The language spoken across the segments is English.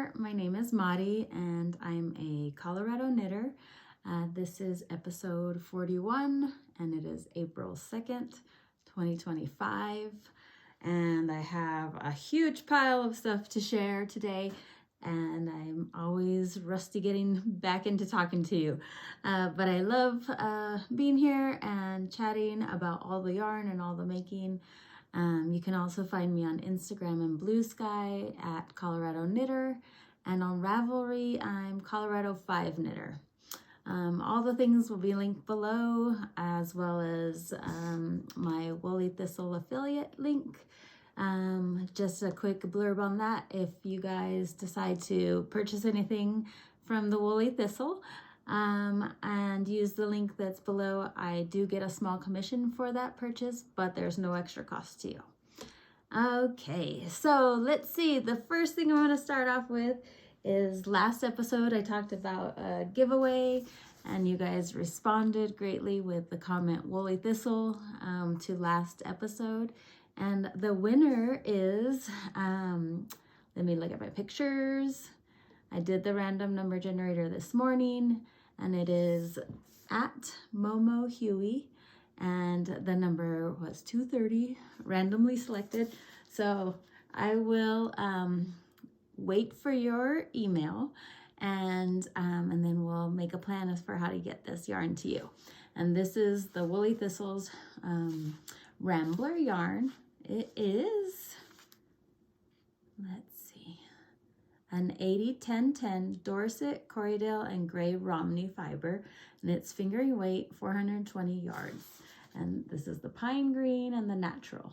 there, my name is Maddie and I'm a Colorado knitter. This is episode 41 and it is April 2nd, 2025. And I have a huge pile of stuff to share today and I'm always rusty getting back into talking to you. But I love being here and chatting about all the yarn and all the making. You can also find me on Instagram and Blue Sky at Colorado Knitter, and on Ravelry I'm Colorado 5 Knitter. All the things will be linked below, as well as my Woolly Thistle affiliate link. Just a quick blurb on that. If you guys decide to purchase anything from the Woolly Thistle and use the link that's below, I do get a small commission for that purchase, but there's no extra cost to you. Okay, so let's see. The first thing I want to start off with is last episode I talked about a giveaway and you guys responded greatly with the comment Woolly Thistle to last episode. And the winner is, let me look at my pictures. I did the random number generator this morning and it is at Momo Huey and the number was 230, randomly selected. So I will wait for your email and then we'll make a plan as for how to get this yarn to you. And this is the Woolly Thistles Rambler yarn. It is, let's see, an 80-10-10 Dorset, Corriedale, and Gray Romney fiber, and it's fingering weight 420 yards. And this is the pine green and the natural.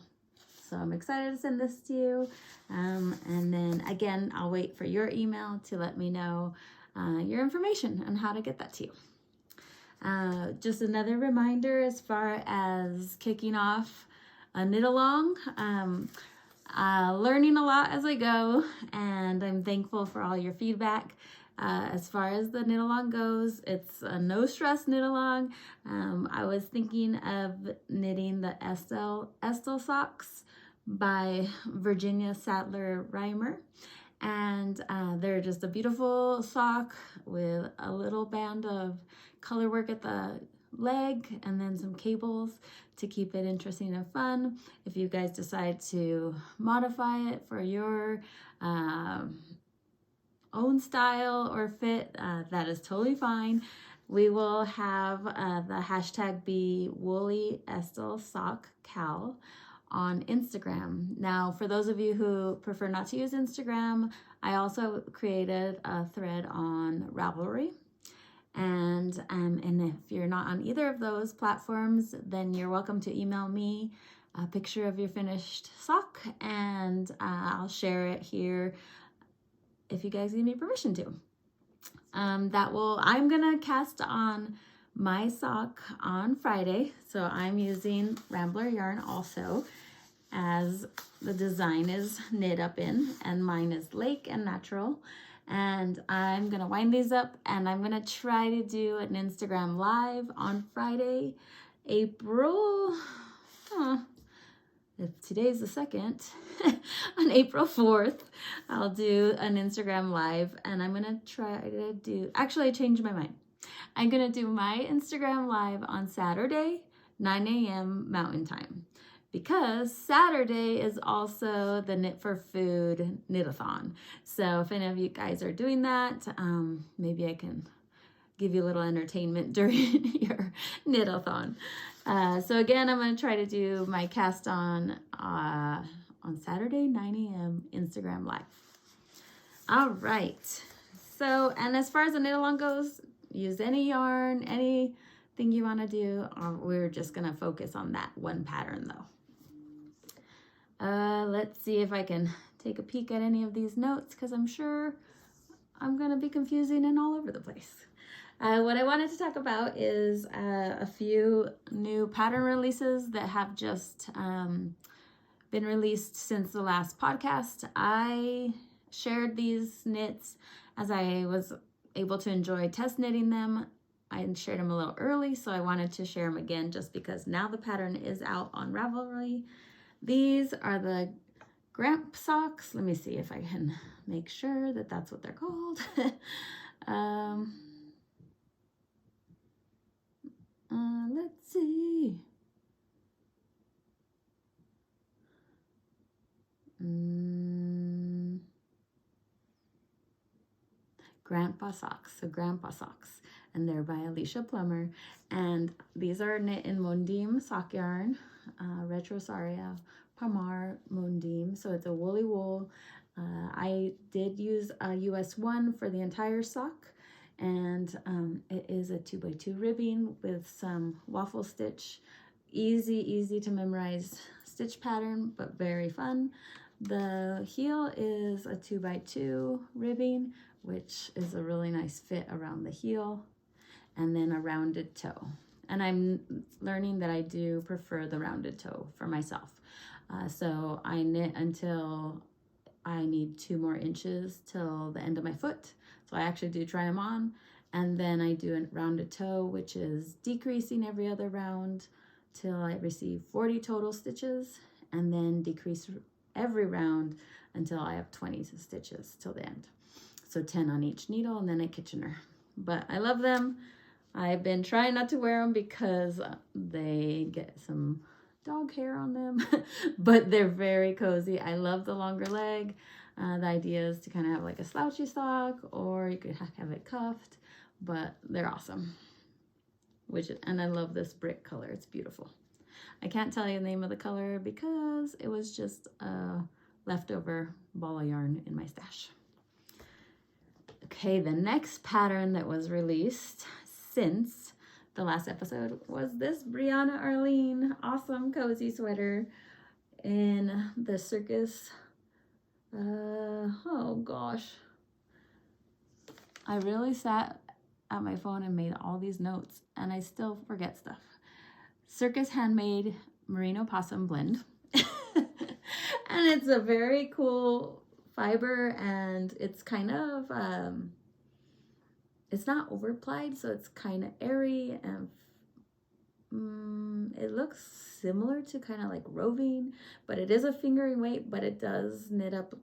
So I'm excited to send this to you. And then again, I'll wait for your email to let me know your information on how to get that to you. Just another reminder as far as kicking off a knit along. Learning a lot as I go, and I'm thankful for all your feedback. As far as the knit along goes, it's a no stress knit along. I was thinking of knitting the Estelle Socks by Virginia Sadler Reimer, and they're just a beautiful sock with a little band of color work at the leg and then some cables to keep it interesting and fun. If you guys decide to modify it for your own style or fit, that is totally fine. We will have the hashtag be Woolly Estelle Sock Cal on Instagram. Now, for those of you who prefer not to use Instagram, I also created a thread on Ravelry. And if you're not on either of those platforms, then you're welcome to email me a picture of your finished sock and I'll share it here if you guys give me permission to. I'm gonna cast on my sock on Friday, so I'm using Rambler yarn also, as the design is knit up in, and mine is lake and natural. And I'm gonna wind these up and I'm gonna try to do an Instagram live on Friday, April, if today's the 2nd, on April 4th, I'll do an Instagram live and I'm gonna try to do, actually I changed my mind. I'm gonna do my Instagram live on Saturday, 9 a.m. Mountain Time, because Saturday is also the Knit for Food knit-a-thon. So if any of you guys are doing that, maybe I can give you a little entertainment during your knit-a-thon. So again, I'm going to try to do my cast on Saturday, 9 a.m. Instagram Live. All right. So, and as far as the knit-along goes, use any yarn, anything you want to do. We're just going to focus on that one pattern though. Let's see if I can take a peek at any of these notes, because I'm sure I'm going to be confusing and all over the place. What I wanted to talk about is a few new pattern releases that have just been released since the last podcast. I shared these knits as I was able to enjoy test knitting them. I shared them a little early, so I wanted to share them again just because now the pattern is out on Ravelry. These are the Grampa socks. Let me see if I can make sure that that's what they're called. Let's see. Grampa socks, so Grampa socks, and they're by Alicia Plummer, and these are knit in Mondim sock yarn, Retrosaria Palmar Mondim, so it's a woolly wool. I did use a US 1 for the entire sock, and it is a 2x2 ribbing with some waffle stitch. Easy to memorize stitch pattern, but very fun. The heel is a 2x2 ribbing, which is a really nice fit around the heel, and then a rounded toe. And I'm learning that I do prefer the rounded toe for myself. So I knit until I need 2 more inches till the end of my foot. So I actually do try them on, and then I do a rounded toe, which is decreasing every other round till I receive 40 total stitches, and then decrease every round until I have 20 stitches till the end. So 10 on each needle, and then a Kitchener. But I love them. I've been trying not to wear them because they get some dog hair on them, but they're very cozy. I love the longer leg. The idea is to kind of have like a slouchy sock, or you could have it cuffed, but they're awesome. And I love this brick color. It's beautiful. I can't tell you the name of the color because it was just a leftover ball of yarn in my stash. Okay, the next pattern that was released since the last episode was this Brianna Arlene awesome cozy sweater in the Circus. Oh gosh. I really sat at my phone and made all these notes, and I still forget stuff. Circus Handmade Merino Possum Blend. And it's a very cool fiber, and it's kind of, it's not overplied, so it's kind of airy, and it looks similar to kind of like roving, but it is a fingering weight, but it does knit up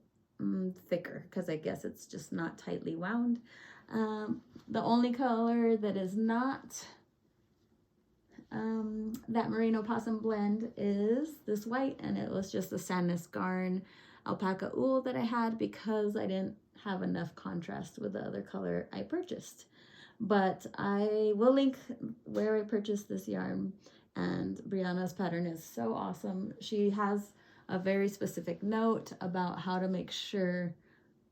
thicker because I guess it's just not tightly wound. The only color that is not that Merino Possum blend is this white, and it was just the Sandnes Garn alpaca wool that I had because I didn't have enough contrast with the other color I purchased. But I will link where I purchased this yarn, and Brianna's pattern is so awesome. She has a very specific note about how to make sure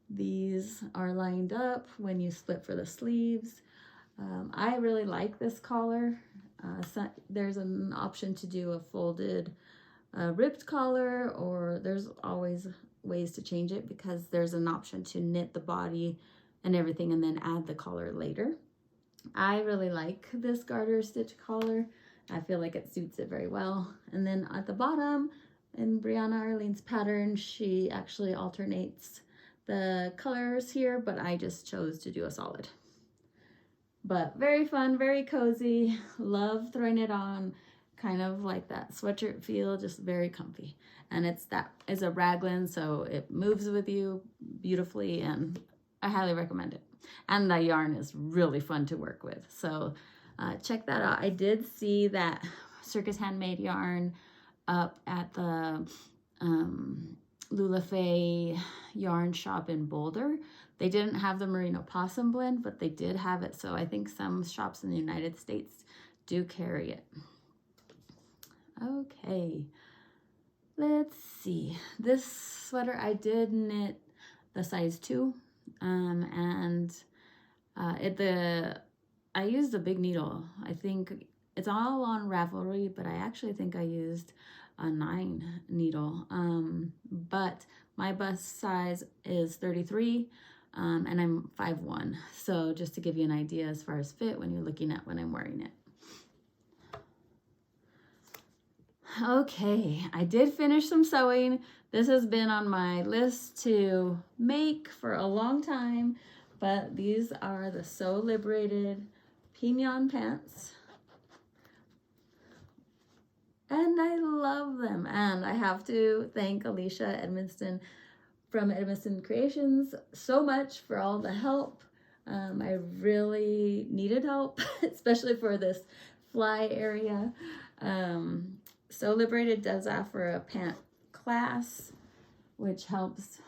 these are lined up when you split for the sleeves. I really like this collar. So there's an option to do a folded ribbed collar, or there's always ways to change it because there's an option to knit the body and everything and then add the collar later. I really like this garter stitch collar. I feel like it suits it very well. And then at the bottom in Brianna Arlene's pattern, she actually alternates the colors here, but I just chose to do a solid. But very fun, very cozy. Love throwing it on, kind of like that sweatshirt feel, just very comfy. And it's a raglan, so it moves with you beautifully, and I highly recommend it. And the yarn is really fun to work with, so check that out. I did see that Circus Handmade yarn up at the Lula Faye yarn shop in Boulder. They didn't have the Merino Possum blend, but they did have it, so I think some shops in the United States do carry it. Okay, let's see. This sweater I did knit the size 2, and I used a big needle. I think it's all on Ravelry, but I actually think I used a 9 needle. But my bust size is 33, and I'm 5'1". So just to give you an idea as far as fit when you're looking at when I'm wearing it. Okay, I did finish some sewing. This has been on my list to make for a long time, but these are the Sew Liberated Pinyon pants. and I love them. And I have to thank Alicia Edmonston from Edmonston Creations so much for all the help. I really needed help, especially for this fly area. Sew Liberated does offer a pant class, which helps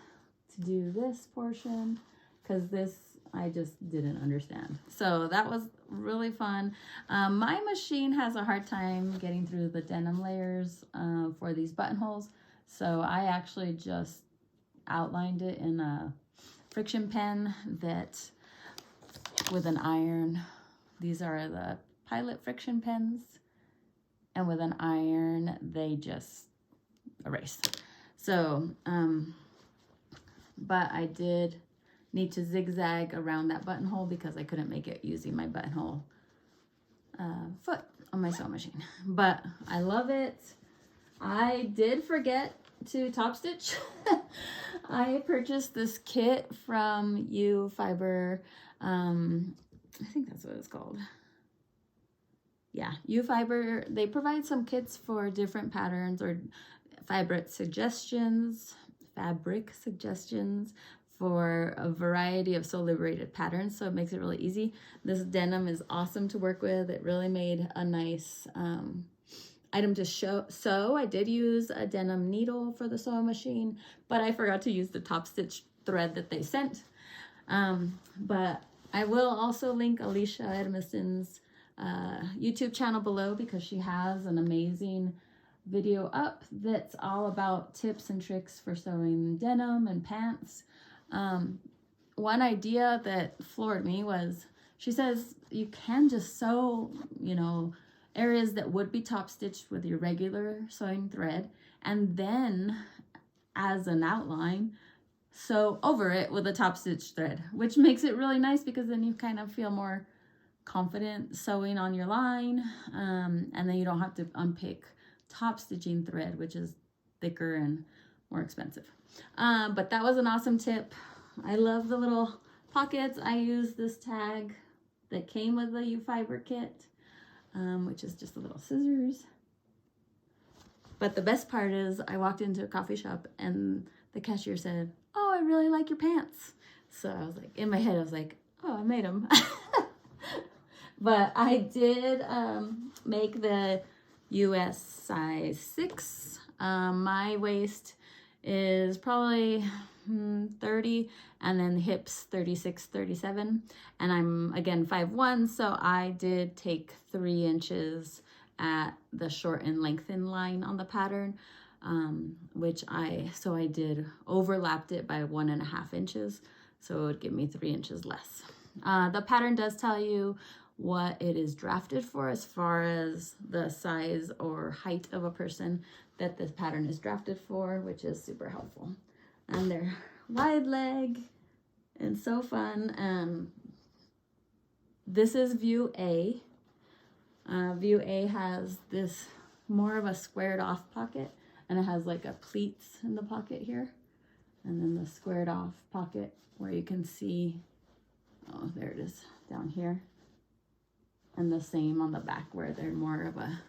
to do this portion, because this I just didn't understand. So that was really fun. My machine has a hard time getting through the denim layers for these buttonholes, so I actually just outlined it in a friction pen that with an iron. These are the Pilot friction pens, and with an iron they just erase. So but I did need to zigzag around that buttonhole because I couldn't make it using my buttonhole foot on my sewing machine. But I love it. I did forget to top stitch. I purchased this kit from U Fiber. I think that's what it's called. Yeah, U Fiber. They provide some kits for different patterns or fabric suggestions for a variety of Sew Liberated patterns, so it makes it really easy. This denim is awesome to work with. It really made a nice item to sew. I did use a denim needle for the sewing machine, but I forgot to use the top stitch thread that they sent. But I will also link Alicia Edmonston's YouTube channel below, because she has an amazing video up that's all about tips and tricks for sewing denim and pants. One idea that floored me was, she says you can just sew, you know, areas that would be top stitched with your regular sewing thread, and then as an outline sew over it with a top stitch thread, which makes it really nice because then you kind of feel more confident sewing on your line, and then you don't have to unpick top stitching thread, which is thicker and more expensive. But that was an awesome tip. I love the little pockets. I used this tag that came with the U Fiber kit, which is just a little scissors. But the best part is I walked into a coffee shop and the cashier said, "Oh, I really like your pants." So I was like, in my head, I was like, oh, I made them. But I did make the US size 6. My waist is probably 30, and then hips 36, 37. And I'm, again, 5'1", so I did take 3 inches at the short and lengthen line on the pattern, which I did overlapped it by 1.5 inches, so it would give me 3 inches less. The pattern does tell you what it is drafted for as far as the size or height of a person that this pattern is drafted for, which is super helpful. And they're wide leg and so fun. This is view A. View A has this more of a squared off pocket, and it has like a pleats in the pocket here, and then the squared off pocket where you can see, oh, there it is down here. And the same on the back where they're more of a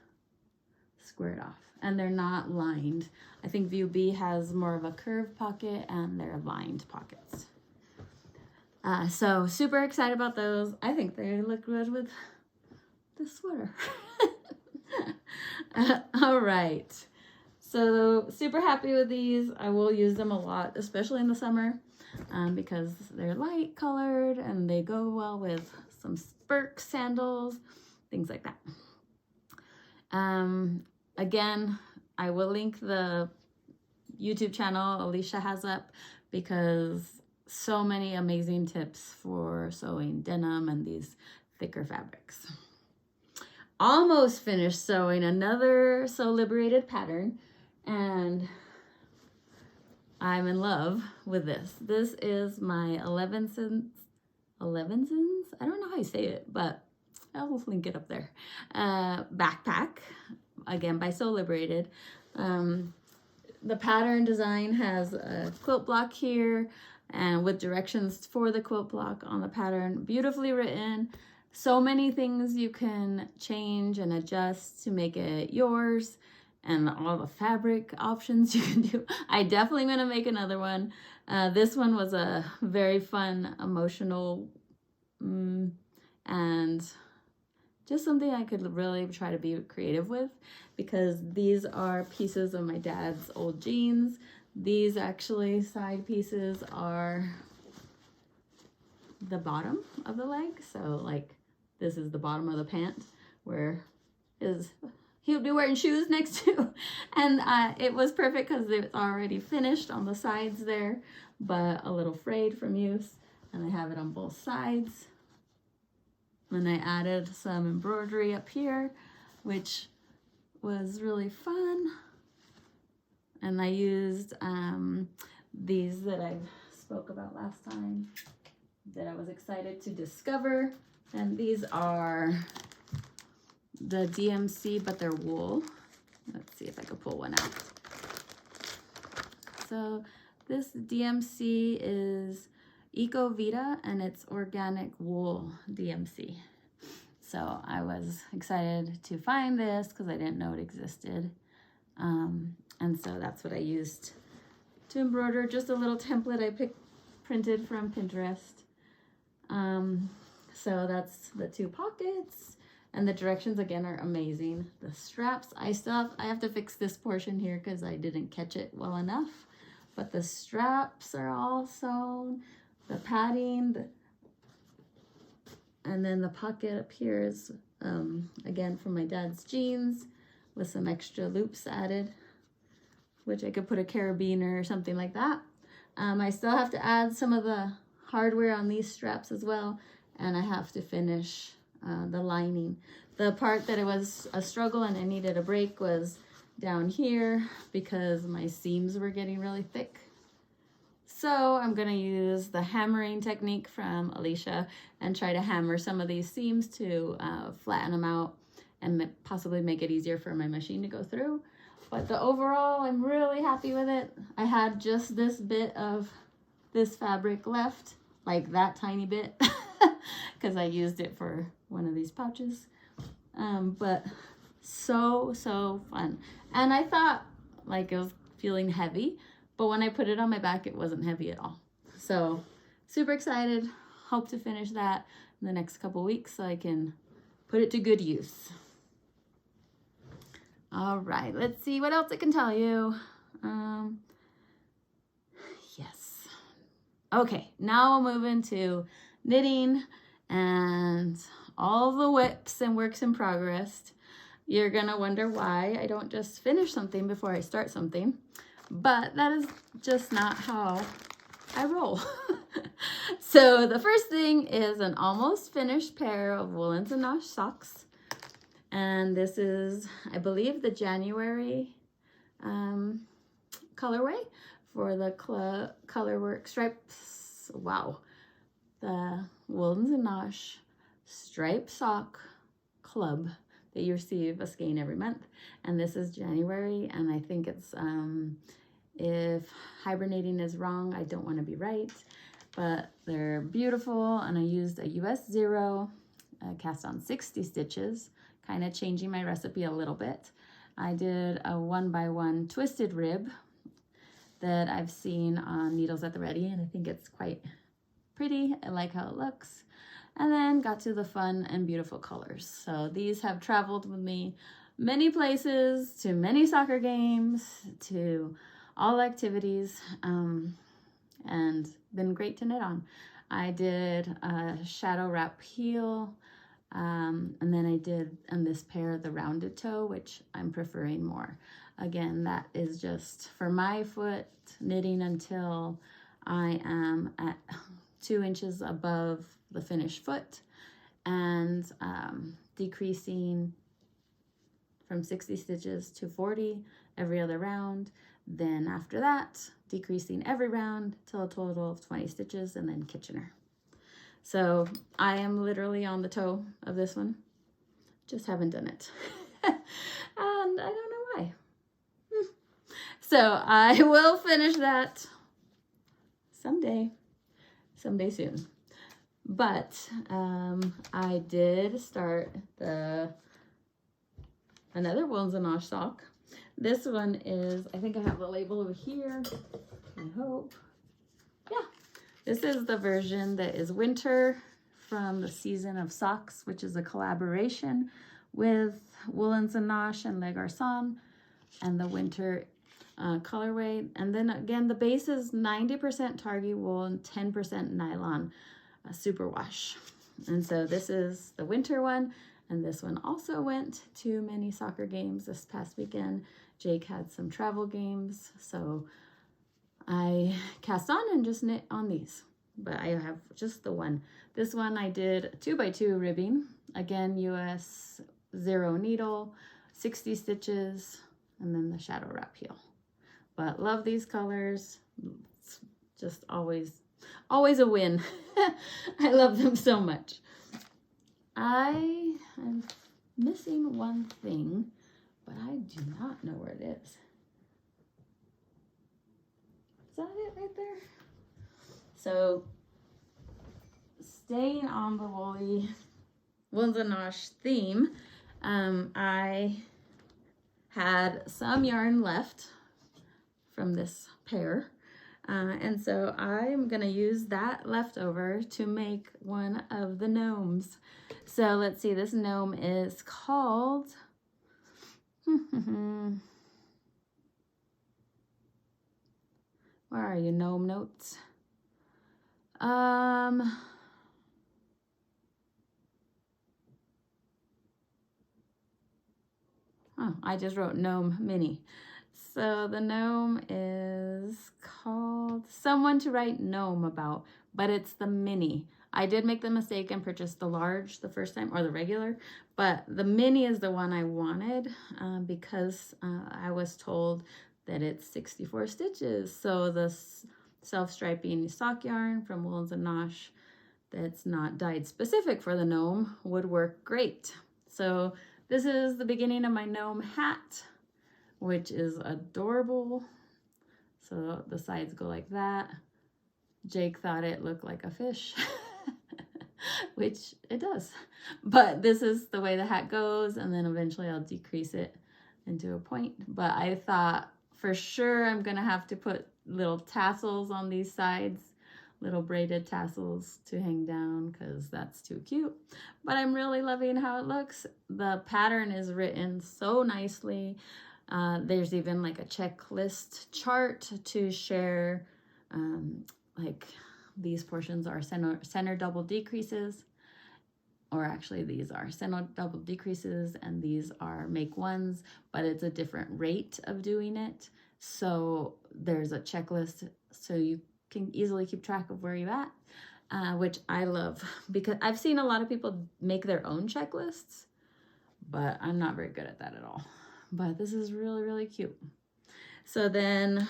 squared off, and they're not lined. I think view B has more of a curved pocket, and they're lined pockets. So super excited about those. I think they look good with the sweater. All right, so super happy with these. I will use them a lot, especially in the summer, because they're light colored and they go well with some Birk sandals, things like that. Again, I will link the YouTube channel Alicia has up, because so many amazing tips for sewing denim and these thicker fabrics. Almost finished sewing another Sew Liberated pattern, and I'm in love with this. This is my Elevenses. I don't know how you say it, but I'll link it up there. Backpack, again by Sew Liberated. The pattern design has a quilt block here, and with directions for the quilt block on the pattern, beautifully written. So many things you can change and adjust to make it yours. and all the fabric options you can do. I definitely going to make another one. This one was a very fun, emotional, and just something I could really try to be creative with, because these are pieces of my dad's old jeans. These actually side pieces are the bottom of the leg. So like this is the bottom of the pant where he would be wearing shoes next to. And it was perfect because it's already finished on the sides there, but a little frayed from use. And I have it on both sides. And I added some embroidery up here, which was really fun. And I used these that I spoke about last time that I was excited to discover. And these are the DMC, but they're wool. Let's see if I can pull one out. So this DMC is Eco Vita, and it's organic wool DMC. So I was excited to find this because I didn't know it existed. And so that's what I used to embroider, just a little template I printed from Pinterest. So that's the two pockets, and the directions again are amazing. The straps, I have to fix this portion here because I didn't catch it well enough, but the straps are all sewn, the padding, and then the pocket up here is again from my dad's jeans with some extra loops added, which I could put a carabiner or something like that. I still have to add some of the hardware on these straps as well, and I have to finish the lining. The part that it was a struggle and I needed a break was down here because my seams were getting really thick. So I'm gonna use the hammering technique from Alicia and try to hammer some of these seams to flatten them out and possibly make it easier for my machine to go through. But the overall, I'm really happy with it. I had just this bit of this fabric left, like that tiny bit, because I used it for one of these pouches. But so fun. And I thought like it was feeling heavy, but when I put it on my back, it wasn't heavy at all. So super excited. Hope to finish that in the next couple weeks so I can put it to good use. All right, let's see what else I can tell you. Yes. Okay, now we'll move into knitting and all the whips and works in progress. You're gonna wonder why I don't just finish something before I start something, but that is just not how I roll. So the first thing is an almost finished pair of Woolens and Nosh socks. And this is, I believe, the January colorway for the colorwork stripes. Wow. The Woolens and Nosh stripe sock club that you receive a skein every month. And this is January, and I think it's, if hibernating is wrong, I don't want to be right. But they're beautiful, and I used a US 0 cast on 60 stitches. Kind of changing my recipe a little bit. I did a 1x1 twisted rib that I've seen on Needles at the Ready, and I think it's quite pretty. I like how it looks. And then got to the fun and beautiful colors. So these have traveled with me many places, to many soccer games, to all activities, and been great to knit on. I did a shadow wrap heel, and then I did on this pair the rounded toe, which I'm preferring more. Again, that is just for my foot, knitting until I am at 2 inches above the finished foot, and decreasing from 60 stitches to 40 every other round. Then after that, decreasing every round till a total of 20 stitches, and then Kitchener. So I am literally on the toe of this one. Just haven't done it. And I don't know why. So I will finish that someday soon. But I did start another Woolens and Nosh sock. This one is, I think I have the label over here, I hope. Yeah, this is the version that is winter from the Season of Socks, which is a collaboration with Woolens and Nosh and Le Garçon, and the winter colorway. And then again, the base is 90% Targhee wool and 10% nylon superwash. And so this is the winter one, and this one also went to many soccer games this past weekend. Jake had some travel games, so I cast on and just knit on these. But I have just the one. This one I did 2x2 ribbing. Again, US 0 needle, 60 stitches, and then the shadow wrap heel. But love these colors. It's just always a win. I love them so much. I am missing one thing, but I do not know where it is. Is that it right there? So, staying on the Woolens and Nosh theme, I had some yarn left from this pair. And so I'm going to use that leftover to make one of the gnomes. So let's see, this gnome is called, where are you, gnome notes? Oh, I just wrote gnome mini. So the gnome is called Someone to Write Gnome About, but it's the mini. I did make the mistake and purchased the large the first time, or the regular, but the mini is the one I wanted because I was told that it's 64 stitches. So the self-striping sock yarn from Woolens and Nosh that's not dyed specific for the gnome would work great. So this is the beginning of my gnome hat, which is adorable. So the sides go like that. Jake thought it looked like a fish, which it does. But this is the way the hat goes, and then eventually I'll decrease it into a point. But I thought for sure I'm gonna have to put little tassels on these sides, little braided tassels to hang down because that's too cute. But I'm really loving how it looks. The pattern is written so nicely. There's even like a checklist chart to share, like these portions are center double decreases, or actually these are center double decreases and these are make ones, but it's a different rate of doing it. So there's a checklist so you can easily keep track of where you're at, which I love because I've seen a lot of people make their own checklists, but I'm not very good at that at all. But this is really, really cute. So then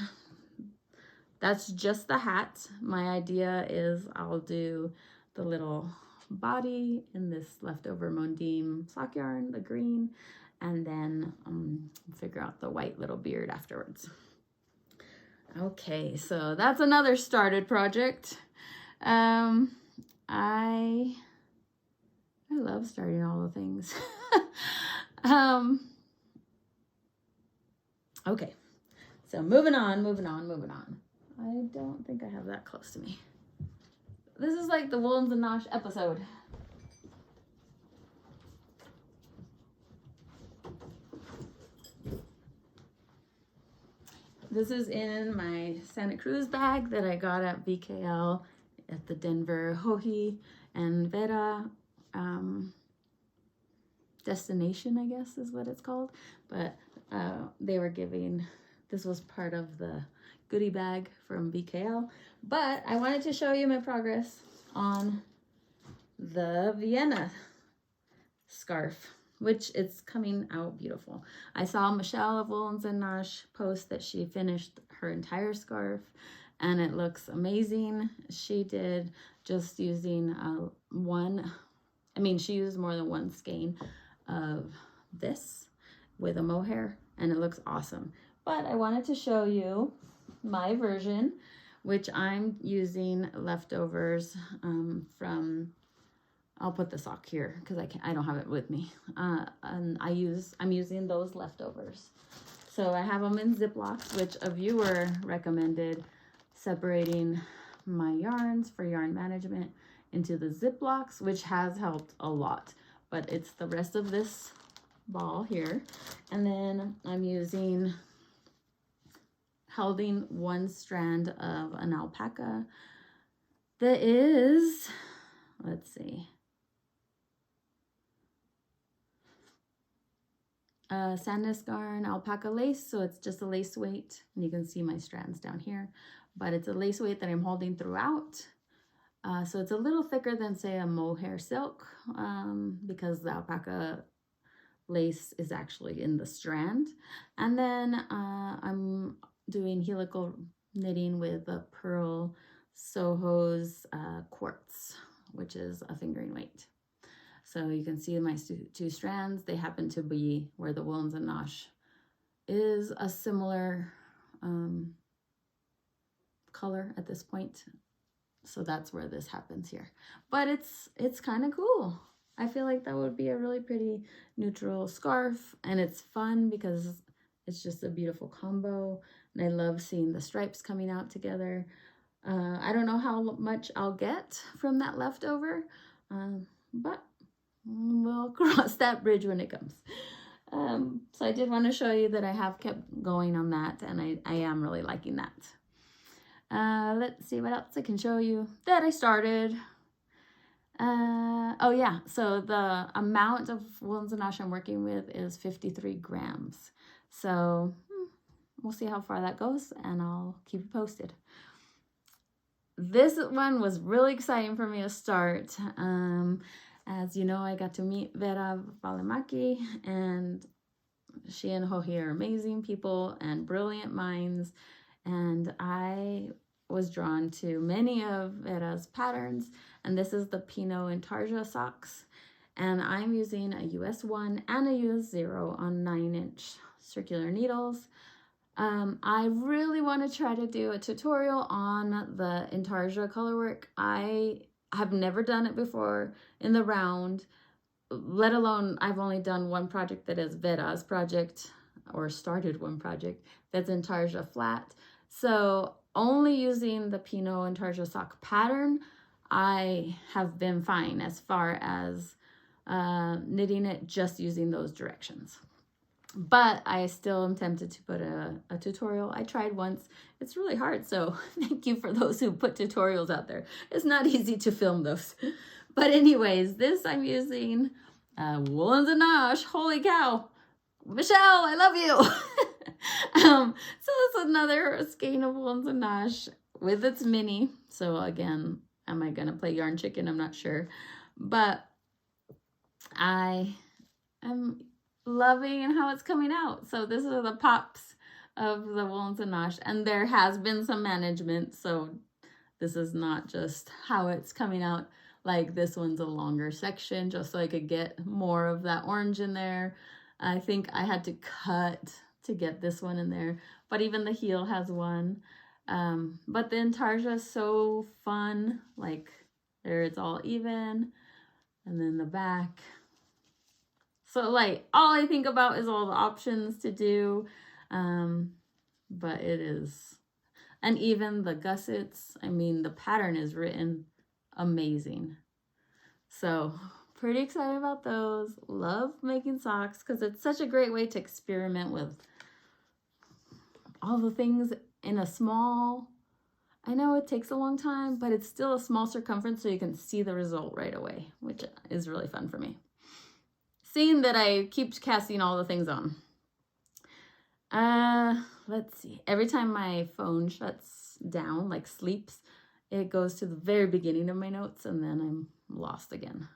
that's just the hat. My idea is I'll do the little body in this leftover Mondim sock yarn, the green, and then figure out the white little beard afterwards. Okay, so that's another started project. I love starting all the things. Okay, so moving on. I don't think I have that close to me. This is like the Woolens and Nosh episode. This is in my Santa Cruz bag that I got at VKL at the Denver Hohi and Vera destination, I guess is what it's called. But they were giving, this was part of the goodie bag from VKL. But I wanted to show you my progress on the Vienna scarf, which is coming out beautiful. I saw Michelle of Woolens and Nosh post that she finished her entire scarf and it looks amazing. She did just using she used more than one skein of this with a mohair and it looks awesome. But I wanted to show you my version, which I'm using leftovers from, I'll put the sock here because I don't have it with me. And I'm using those leftovers. So I have them in Ziplocs, which a viewer recommended separating my yarns for yarn management into the Ziplocs, which has helped a lot. But it's the rest of this ball here. And then I'm holding one strand of an alpaca that is, let's see, Sandnes yarn alpaca lace. So it's just a lace weight, and you can see my strands down here, but it's a lace weight that I'm holding throughout. So it's a little thicker than, say, a mohair silk, because the alpaca lace is actually in the strand. And then I'm doing helical knitting with a Pearl Soho's quartz, which is a fingering weight. So you can see my two strands. They happen to be where the Woolens and Nosh is a similar color at this point. So that's where this happens here. But it's kind of cool. I feel like that would be a really pretty neutral scarf, and it's fun because it's just a beautiful combo. And I love seeing the stripes coming out together. I don't know how much I'll get from that leftover, but we'll cross that bridge when it comes. So I did want to show you that I have kept going on that, and I am really liking that. Let's see what else I can show you that I started. Oh yeah, so the amount of Woolens and Nosh I'm working with is 53 grams. So we'll see how far that goes, and I'll keep you posted. This one was really exciting for me to start. As you know, I got to meet Vera Valimaki, and she and Hohi are amazing people and brilliant minds. And I was drawn to many of Vera's patterns, and this is the Pino Intarsia socks. And I'm using a US 1 and a US 0 on 9-inch circular needles. I really want to try to do a tutorial on the Intarsia colorwork. I have never done it before in the round, let alone I've only done one project that is Vera's project, or started one project that's Intarsia flat. So only using the Pino Intarsia sock pattern, I have been fine as far as knitting it just using those directions. But I still am tempted to put a tutorial. I tried once. It's really hard, so thank you for those who put tutorials out there. It's not easy to film those. But anyways, this I'm using Woolens and Nosh. Holy cow. Michelle, I love you. So it's another skein of Woolens and Nosh with its mini. So again, am I going to play yarn chicken? I'm not sure. But I am loving how it's coming out. So this are the pops of the Woolens and Nosh, and there has been some management, so this is not just how it's coming out. Like this one's a longer section just so I could get more of that orange in there. I think I had to cut to get this one in there, but even the heel has one. But the Intarsia is so fun. Like there, it's all even, and then the back. So like all I think about is all the options to do, but it is, and even the gussets, I mean, the pattern is written amazing. So pretty excited about those. Love making socks because it's such a great way to experiment with all the things in a small, I know it takes a long time, but it's still a small circumference so you can see the result right away, which is really fun for me. Seeing that I keep casting all the things on. Let's see. Every time my phone shuts down, like sleeps, it goes to the very beginning of my notes, and then I'm lost again.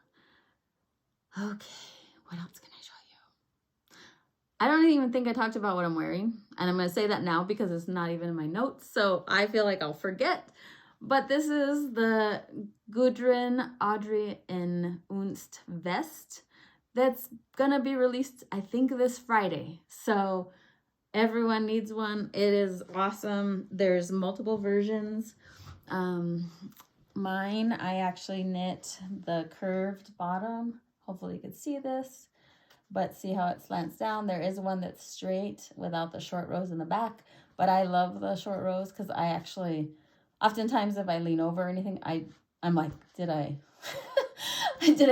Okay, what else can I show you? I don't even think I talked about what I'm wearing, and I'm going to say that now because it's not even in my notes, so I feel like I'll forget. But this is the Gudrun, Audrey, and Unst vest that's gonna be released, I think, this Friday. So everyone needs one. It is awesome. There's multiple versions. Mine, I actually knit the curved bottom. Hopefully you can see this. but see how it slants down? There is one that's straight without the short rows in the back, but I love the short rows because I actually, oftentimes if I lean over or anything, I'm like, did I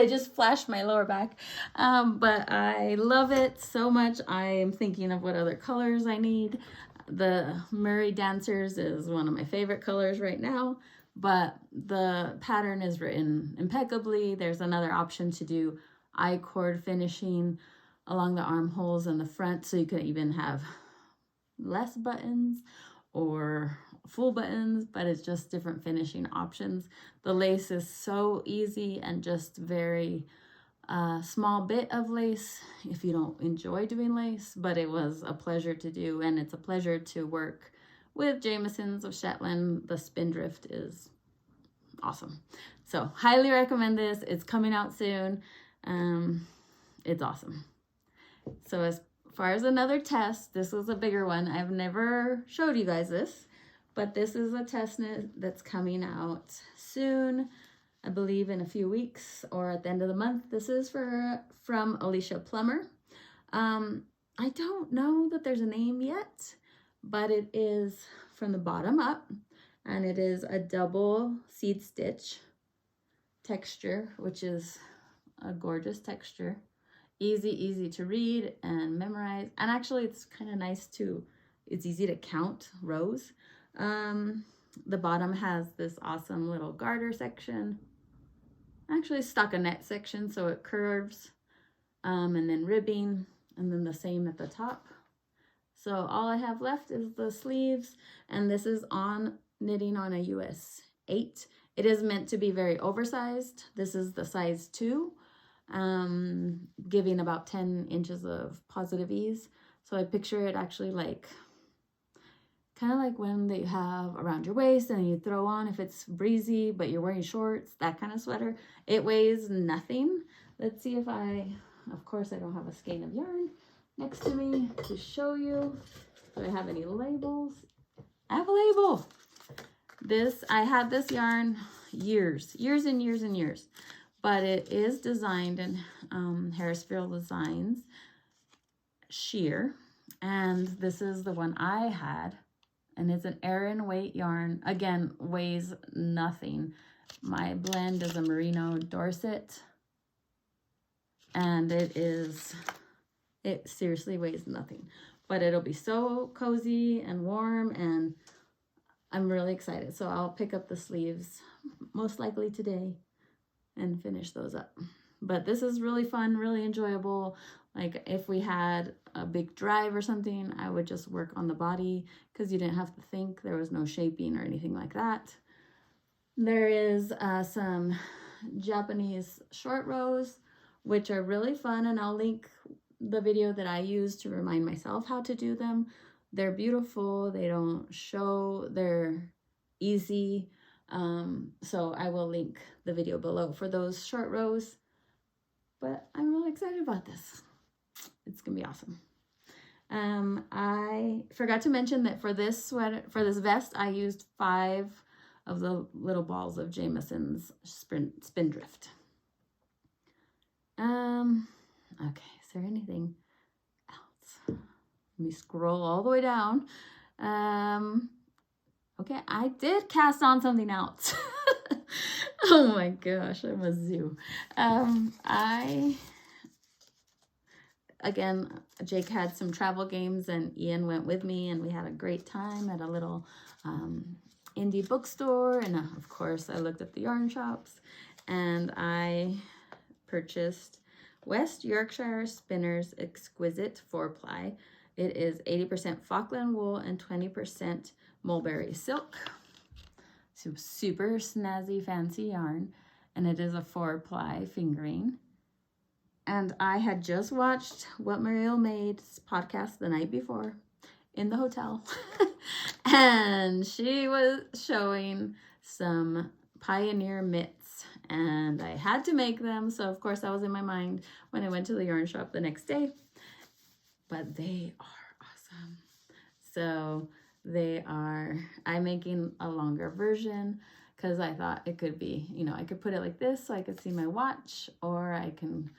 just flash my lower back? But I love it so much. I'm thinking of what other colors I need. The Murray Dancers is one of my favorite colors right now, but the pattern is written impeccably. There's another option to do I-cord finishing along the armholes and the front, so you can even have less buttons or full buttons, but it's just different finishing options. The lace is so easy and just very small bit of lace if you don't enjoy doing lace, but it was a pleasure to do, and it's a pleasure to work with Jamiesons of Shetland. The spindrift is awesome. So highly recommend this. It's coming out soon. It's awesome. So as far as another test, this was a bigger one. I've never showed you guys this, but this is a test knit that's coming out soon. I believe in a few weeks or at the end of the month. This is from Alicia Plummer. I don't know that there's a name yet, but it is from the bottom up, and it is a double seed stitch texture, which is a gorgeous texture. Easy to read and memorize. And actually it's kind of nice to, it's easy to count rows. The bottom has this awesome little garter section. Actually stockinette section, so it curves, and then ribbing, and then the same at the top. So all I have left is the sleeves, and this is on knitting on a US 8. It is meant to be very oversized. This is the size 2, giving about 10 inches of positive ease. So I picture it actually like, kind of like when they have around your waist and you throw on if it's breezy, but you're wearing shorts, that kind of sweater. It weighs nothing. Let's see if of course I don't have a skein of yarn next to me to show you. Do I have any labels? I have a label. I had this yarn years and years, but it is designed in Harrisfield Designs sheer, and this is the one I had. And it's an Aran weight yarn. Again, weighs nothing. My blend is a merino Dorset. And it seriously weighs nothing. But it'll be so cozy and warm, and I'm really excited. So I'll pick up the sleeves most likely today and finish those up. But this is really fun, really enjoyable. Like if we had a big drive or something, I would just work on the body because you didn't have to think. There was no shaping or anything like that. There is some Japanese short rows, which are really fun, and I'll link the video that I use to remind myself how to do them. They're beautiful. They don't show. They're easy. So I will link the video below for those short rows. But I'm really excited about this. It's gonna be awesome. I forgot to mention that for this vest, I used 5 of the little balls of Jamieson's Spindrift. Okay, is there anything else? Let me scroll all the way down. Okay, I did cast on something else. Oh my gosh, I'm a zoo. Again, Jake had some travel games and Ian went with me, and we had a great time at a little indie bookstore. And of course, I looked at the yarn shops, and I purchased West Yorkshire Spinners Exquisite 4-ply. It is 80% Falkland wool and 20% mulberry silk. So super snazzy, fancy yarn, and it is a 4-ply fingering. And I had just watched What Marihull Made's podcast the night before in the hotel, and she was showing some Pioneer mitts, and I had to make them. So of course that was in my mind when I went to the yarn shop the next day. But they are awesome. So I'm making a longer version because I thought it could be, I could put it like this so I could see my watch, or I can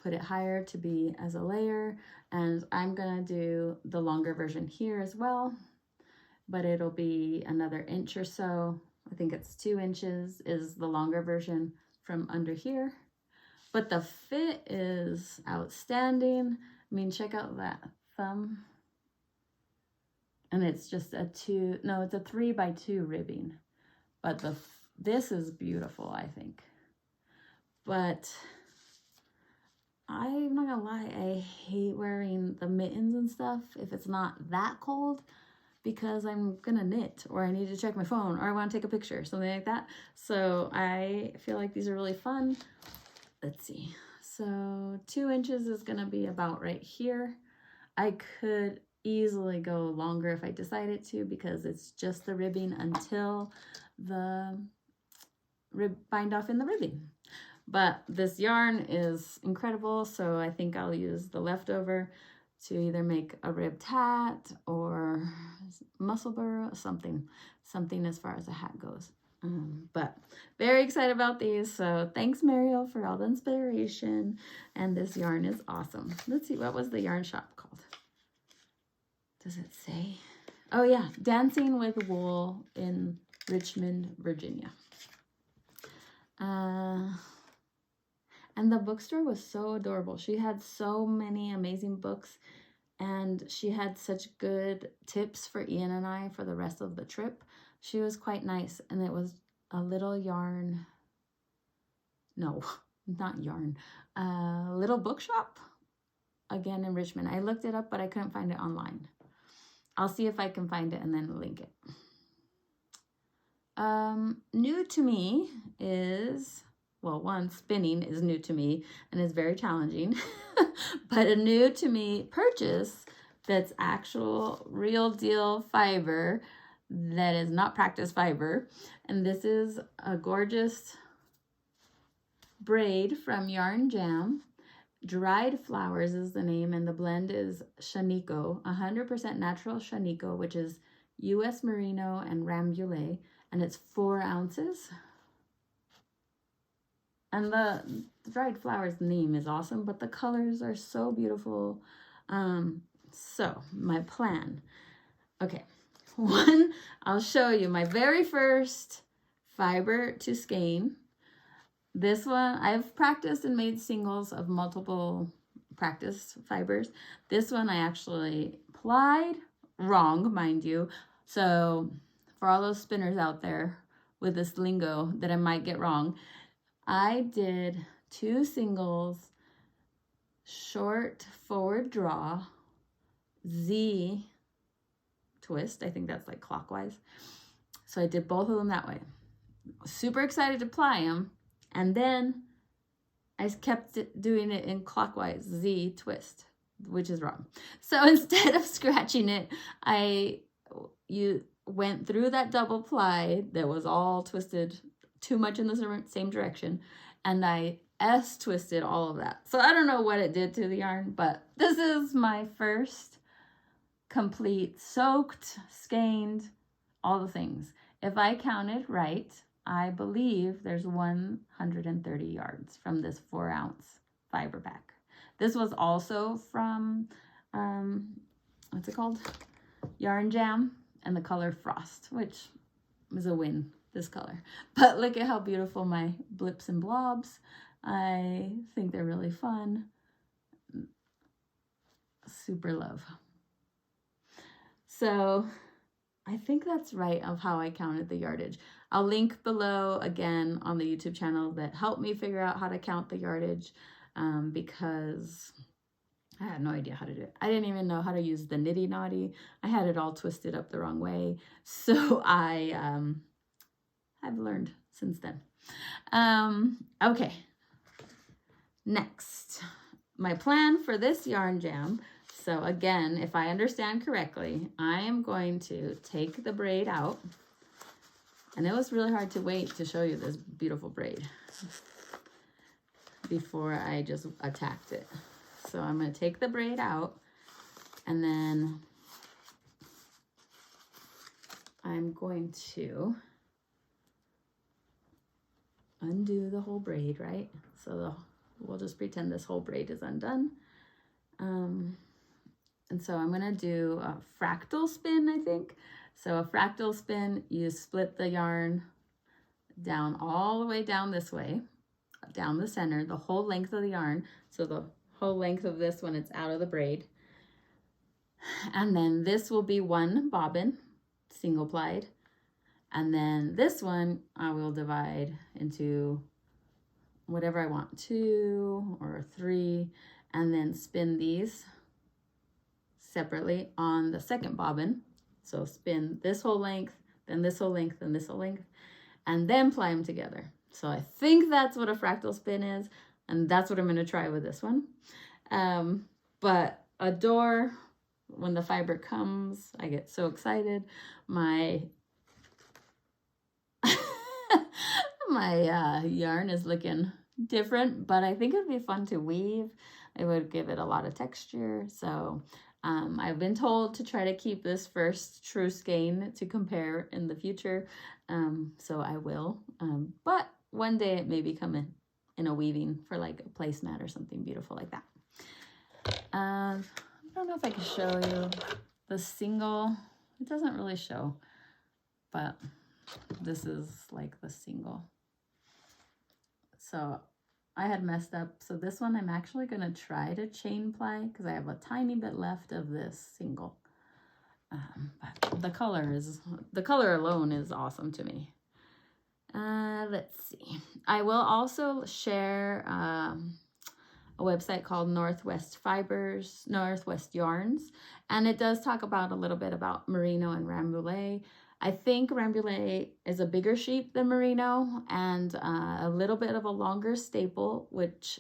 put it higher to be as a layer, and I'm gonna do the longer version here as well, but it'll be another inch or so. I think it's 2 inches is the longer version from under here, but the fit is outstanding. I mean, check out that thumb, and it's just it's a 3 by 2 ribbing, but this is beautiful, I think. But I'm not gonna lie, I hate wearing the mittens and stuff if it's not that cold, because I'm gonna knit, or I need to check my phone, or I want to take a picture, something like that. So I feel like these are really fun. Let's see. So 2 inches is gonna be about right here. I could easily go longer if I decided to, because it's just the ribbing until the bind off in the ribbing. But this yarn is incredible, so I think I'll use the leftover to either make a ribbed hat or muscle burr, something as far as a hat goes. But very excited about these. So thanks, Marihull, for all the inspiration. And this yarn is awesome. Let's see, what was the yarn shop called? Does it say? Oh yeah, Dancing with Wool in Richmond, Virginia. And the bookstore was so adorable. She had so many amazing books, and she had such good tips for Ian and I for the rest of the trip. She was quite nice, and it was a little yarn, no, not yarn, little bookshop, again in Richmond. I looked it up, but I couldn't find it online. I'll see if I can find it and then link it. New to me is, well, one, spinning is new to me and is very challenging, but a new to me purchase that's actual real deal fiber that is not practice fiber. And this is a gorgeous braid from Yarn Jam. Dried Flowers is the name, and the blend is Shanico, 100% natural Shanico, which is US Merino and Rambouillet, and it's 4 ounces. And the Dried Flowers name is awesome, but the colors are so beautiful. So my plan. Okay, one, I'll show you my very first fiber to skein. This one, I've practiced and made singles of multiple practice fibers. This one I actually plied wrong, mind you. So for all those spinners out there with this lingo that I might get wrong, I did 2 singles, short forward draw, Z twist. I think that's like clockwise. So I did both of them that way. Super excited to ply them. And then I kept doing it in clockwise Z twist, which is wrong. So instead of scratching it, you went through that double ply that was all twisted too much in the same direction, and I S twisted all of that. So I don't know what it did to the yarn, but this is my first complete soaked, skeined, all the things. If I counted right, I believe there's 130 yards from this 4 ounce fiber pack. This was also from, what's it called? Yarn Jam, and the color Frost, which is a win, this color. But look at how beautiful my blips and blobs. I think they're really fun. Super love. So I think that's right of how I counted the yardage. I'll link below again on the YouTube channel that helped me figure out how to count the yardage, because I had no idea how to do it. I didn't even know how to use the niddy noddy. I had it all twisted up the wrong way. So I've learned since then. Okay, next, my plan for this yarn jam. So again, if I understand correctly, I am going to take the braid out. And it was really hard to wait to show you this beautiful braid before I just attacked it. So I'm going to take the braid out, and then I'm going to undo the whole braid, right? So we'll just pretend this whole braid is undone. And so I'm gonna do a fractal spin, I think. So a fractal spin, you split the yarn down all the way down this way, down the center, the whole length of the yarn. So the whole length of this when it's out of the braid. And then this will be one bobbin, single plied. And then this one I will divide into whatever I want, 2 or 3, and then spin these separately on the second bobbin. So spin this whole length, then this whole length, then this whole length, and then ply them together. So I think that's what a fractal spin is, and that's what I'm going to try with this one. But adore, when the fiber comes, I get so excited. My yarn is looking different, but I think it'd be fun to weave. It would give it a lot of texture. So I've been told to try to keep this first true skein to compare in the future. So I will, but one day it may become in a weaving for like a placemat or something beautiful like that. I don't know if I can show you the single. It doesn't really show, but this is like the single. So I had messed up. So this one I'm actually going to try to chain ply because I have a tiny bit left of this single. But the color alone is awesome to me. Let's see. I will also share a website called Northwest Yarns, and it does talk about a little bit about merino and rambouillet. I think rambouillet is a bigger sheep than merino and a little bit of a longer staple,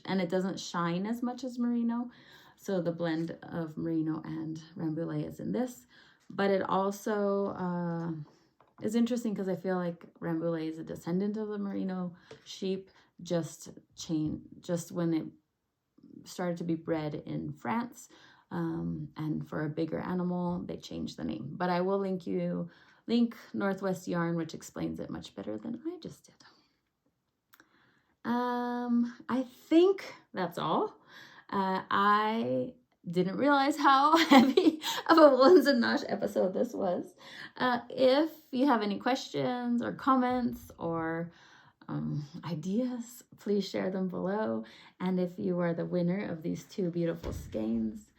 and it doesn't shine as much as merino. So the blend of merino and rambouillet is in this, but it also is interesting because I feel like rambouillet is a descendant of the merino sheep, just when it started to be bred in France, and for a bigger animal they changed the name. But I will link Northwest Yarn, which explains it much better than I just did. I think that's all. I didn't realize how heavy of a Woolens and Nosh episode this was. If you have any questions or comments or ideas, please share them below. And if you are the winner of these 2 beautiful skeins,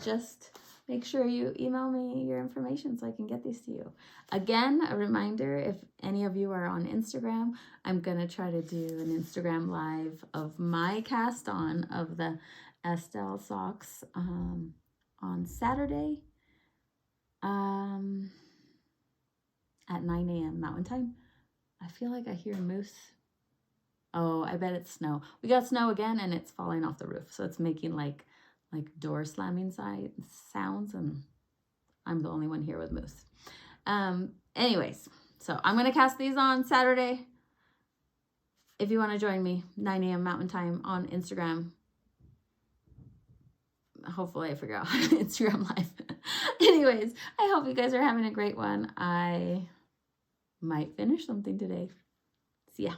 just make sure you email me your information so I can get these to you. Again, a reminder, if any of you are on Instagram, I'm going to try to do an Instagram live of my cast on of the Estelle socks on Saturday at 9 a.m. Mountain Time. I feel like I hear moose. Oh, I bet it's snow. We got snow again and it's falling off the roof. So it's making like door slamming sounds, and I'm the only one here with moose. Anyways, so I'm going to cast these on Saturday. If you want to join me, 9 a.m. Mountain Time on Instagram. Hopefully I figure out how to Instagram live. Anyways, I hope you guys are having a great one. I might finish something today. See ya.